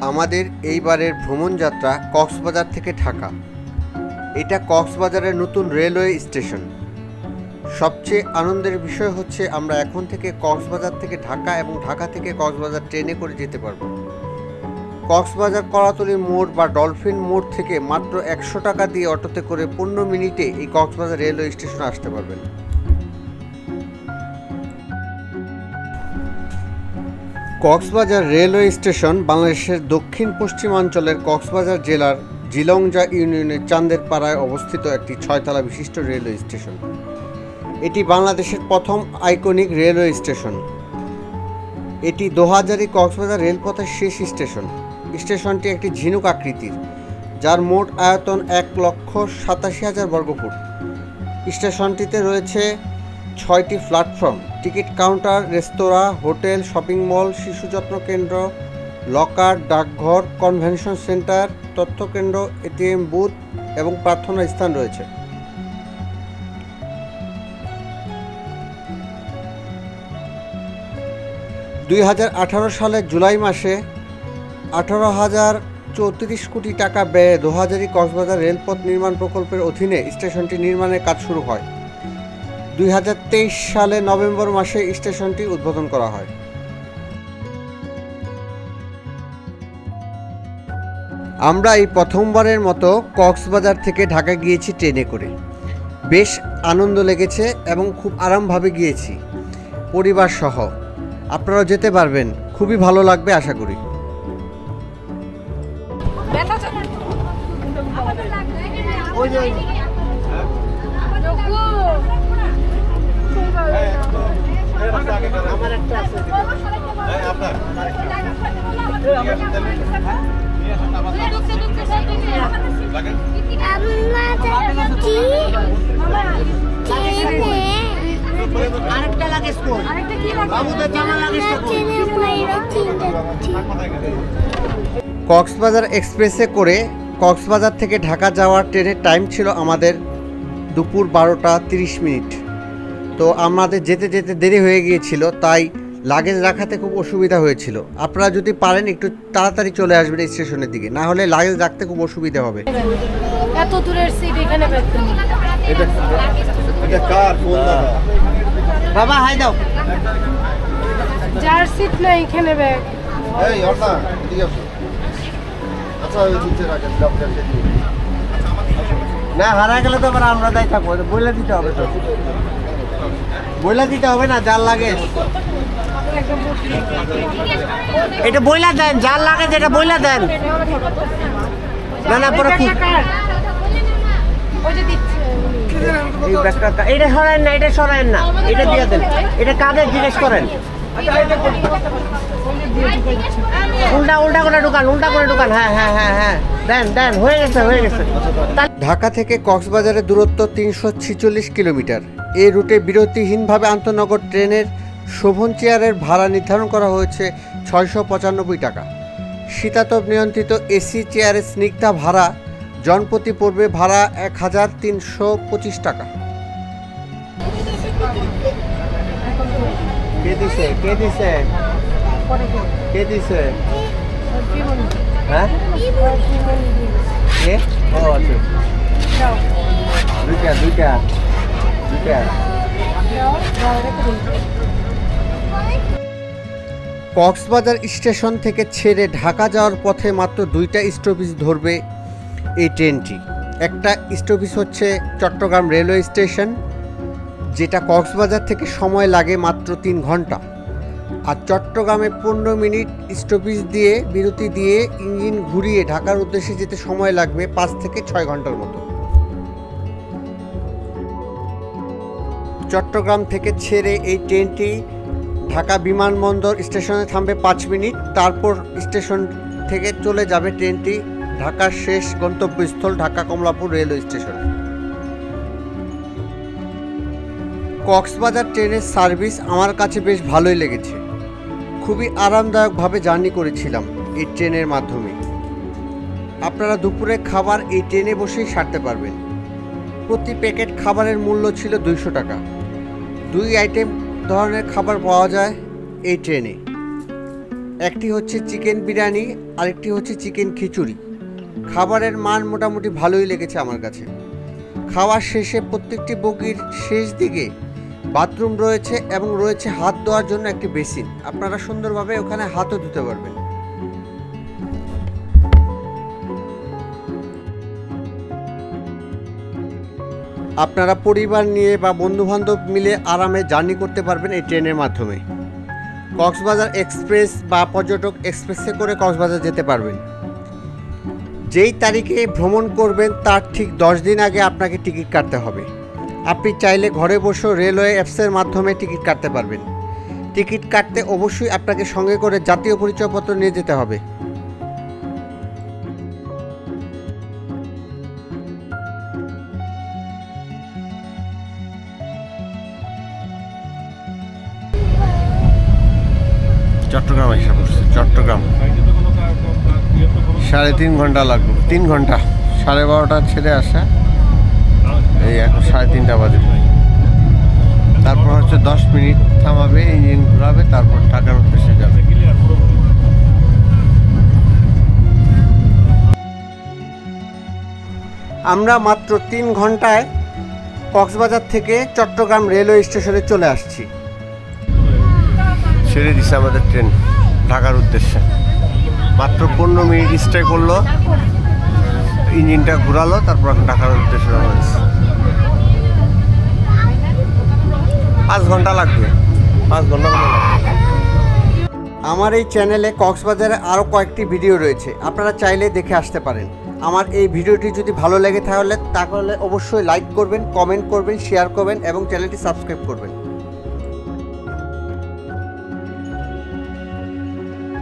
আমাদের এইবারের ভ্রমণযাত্রা কক্সবাজার থেকে ঢাকা। এটা কক্সবাজারের নতুন রেলওয়ে স্টেশন। সবচেয়ে আনন্দের বিষয় হচ্ছে আমরা এখন থেকে কক্সবাজার থেকে ঢাকা এবং ঢাকা থেকে কক্সবাজার ট্রেনে করে যেতে পারবো। কক্সবাজার কলাতলী মোড় বা ডলফিন মোড় থেকে মাত্র 100 টাকা দিয়ে অটোতে করে 15 মিনিটে এই কক্সবাজার রেলওয়ে স্টেশনে আসতে পারবেন। কক্সবাজার রেলওয়ে স্টেশন বাংলাদেশের দক্ষিণ পশ্চিমাঞ্চলের কক্সবাজার জেলার জিলংজা ইউনিয়নের চান্দের পাড়ায় অবস্থিত একটি 6 তলা বিশিষ্ট রেলওয়ে স্টেশন। এটি বাংলাদেশের প্রথম আইকনিক রেলওয়ে স্টেশন। এটি দোহাজারী কক্সবাজার রেলপথের শেষ স্টেশন। স্টেশনটি একটি ঝিনুক আকৃতির, যার মোট আয়তন 1,87,000 বর্গফুট। স্টেশনটিতে রয়েছে 6টি প্ল্যাটফর্ম, টিকিট কাউন্টার, রেস্তোরাঁ, হোটেল, শপিং মল, শিশু যত্ন কেন্দ্র, লকার, ডাকঘর, কনভেনশন সেন্টার, তথ্য কেন্দ্র, এটিএম বুথ এবং প্রার্থনা স্থান রয়েছে। সালের জুলাই মাসে 18,034 কোটি টাকা ব্যয়ে দোহাজারী কক্সবাজার রেলপথ নির্মাণ প্রকল্পের অধীনে স্টেশনটি নির্মাণের কাজ শুরু হয়। 2023 সালে নভেম্বর মাসে স্টেশনটি উদ্বোধন করা হয়। আমরা এই প্রথমবারের মতো কক্সবাজার থেকে ঢাকা গিয়েছি ট্রেনে করে। বেশ আনন্দ লেগেছে এবং খুব আরামভাবে গিয়েছি পরিবার সহ। আপনারাও যেতে পারবেন, খুবই ভালো লাগবে আশা করি। কক্সবাজার এক্সপ্রেসে করে কক্সবাজার থেকে ঢাকা যাওয়ার ট্রেনের টাইম ছিল আমাদের দুপুর 12টা 30 মিনিট। তো আমাদের যেতে যেতে দেরি হয়ে গিয়েছিল, তাই লাগেজ রাখাতে খুব অসুবিধা হয়েছিল। আপনারা যদি পারেন একটু তাড়াতাড়ি চলে আসবেন স্টেশনের দিকে, না হলে লাগেজ রাখতে খুব অসুবিধা হবে। এত দূরের সিট এখানে এটা কার ফোন দাদা? বাবা হাই দাও। যার সিট না এখানে ব্যাগ। এই অর্ণা এদিকে আসো। আচ্ছা ওই নিচে রাখেন ডক্টর সেটি। না হারা গেলে তো আবার আমরা দাই থাকবো, বইলা দিতে হবে তো। বইলা দিতে হবে না যার লাগে। এটা বইলা দেন, যার লাগে যেটা বইলা দেন। না না পরে কি ওই যে দিচ্ছে এই ব্যাগটা এটা সরায়েন না, এটা সরায়েন না, এটা দিয়ে দেন। এটা কাদের জিজ্ঞেস করেন? উল্টা উল্টা করে ঢুকান, উল্টা করে ঢুকান। হ্যাঁ হ্যাঁ হ্যাঁ হ্যাঁ দেন দেন, হয়ে গেছে হয়ে গেছে। ঢাকা থেকে কক্সবাজারের দূরত্ব 346 কিলোমিটার। এই রুটে বিরতিহীনভাবে আন্তনগর ট্রেনের শোভন চেয়ারের ভাড়া নির্ধারণ করা হয়েছে 695 টাকা। শীতাতপ নিয়ন্ত্রিত এসি চেয়ারের স্নিগ্ধা ভাড়া জনপ্রতি পড়বে ভাড়া 1,325 টাকা। কে দিছে কে দিছে কে দিছে? হ্যাঁ কে? ও আচ্ছা দুইটা দুইটা দুইটা। কক্সবাজার স্টেশন থেকে ছেড়ে ঢাকা যাওয়ার পথে মাত্র 2টা স্টপেজ ধরবে এই ট্রেনটি। একটা স্টপেজ হচ্ছে চট্টগ্রাম রেলওয়ে স্টেশন, যেটা কক্সবাজার থেকে সময় লাগে মাত্র 3 ঘন্টা। আর চট্টগ্রামে 15 মিনিট স্টপেজ দিয়ে বিরতি দিয়ে ইঞ্জিন ঘুরিয়ে ঢাকার উদ্দেশ্যে যেতে সময় লাগবে 5 থেকে 6 ঘন্টার মতো। চট্টগ্রাম থেকে ছেড়ে এই ট্রেনটি ঢাকা বিমানবন্দর স্টেশনে থামবে 5 মিনিট। তারপর স্টেশন থেকে চলে যাবে ট্রেনটি ঢাকার শেষ গন্তব্যস্থল ঢাকা কমলাপুর রেলওয়ে স্টেশন। কক্সবাজার ট্রেনের সার্ভিস আমার কাছে বেশ ভালোই লেগেছে। খুবই আরামদায়কভাবে জার্নি করেছিলাম এই ট্রেনের মাধ্যমে। আপনারা দুপুরে খাবার এই ট্রেনে বসেই সারতে পারবেন। প্রতি প্যাকেট খাবারের মূল্য ছিল 200 টাকা। 2 আইটেম ধরনের খাবার পাওয়া যায় এই ট্রেনে। একটি হচ্ছে চিকেন বিরিয়ানি, আরেকটি হচ্ছে চিকেন খিচুড়ি। খাবারের মান মোটামুটি ভালোই লেগেছে আমার কাছে। খাওয়ার শেষে প্রত্যেকটি বগির শেষ দিকে বাথরুম রয়েছে এবং রয়েছে হাত ধোয়ার জন্য একটি বেসিন। আপনারা সুন্দরভাবে ওখানে হাতও ধুতে পারবেন। আপনারা পরিবার নিয়ে বা বন্ধুবান্ধব মিলে আরামে জার্নি করতে পারবেন এই ট্রেনের মাধ্যমে। কক্সবাজার এক্সপ্রেস বা পর্যটক এক্সপ্রেসে করে কক্সবাজার যেতে পারবেন। যেই তারিখে ভ্রমণ করবেন তার ঠিক 10 দিন আগে আপনাকে টিকিট কাটতে হবে। আপনি চাইলে ঘরে বসেও রেলওয়ে অ্যাপসের মাধ্যমে টিকিট কাটতে পারবেন। টিকিট কাটতে অবশ্যই আপনাকে সঙ্গে করে জাতীয় পরিচয়পত্র নিয়ে যেতে হবে। চট্টগ্রাম এসে পড়ছে। চট্টগ্রাম 3.5 ঘন্টা লাগবে, 3 ঘন্টা। 12:30 ছেড়ে আসা, এই এখন 3:30 বাজে। তারপর হচ্ছে 10 মিনিট থামাবে, ইঞ্জিন ঘুরাবে, তারপর ঢাকার উদ্দেশ্যে যাবে। আমরা মাত্র 3 ঘন্টায় কক্সবাজার থেকে চট্টগ্রাম রেলওয়ে স্টেশনে চলে আসছি। ছেড়ে দিছে আমাদের ট্রেন ঢাকার উদ্দেশ্যে। মাত্র 15 মিনিট স্টে করলো, ইঞ্জিনটা ঘুরালো, তারপর ঢাকার উদ্দেশ্যে রওনা হয়েছে। 5 ঘন্টা লাগবে, 5 ঘন্টা লাগবে। আমার এই চ্যানেলে কক্সবাজারে আরও কয়েকটি ভিডিও রয়েছে, আপনারা চাইলে দেখে আসতে পারেন। আমার এই ভিডিওটি যদি ভালো লাগে তাহলে অবশ্যই লাইক করবেন, কমেন্ট করবেন, শেয়ার করবেন এবং চ্যানেলটি সাবস্ক্রাইব করবেন।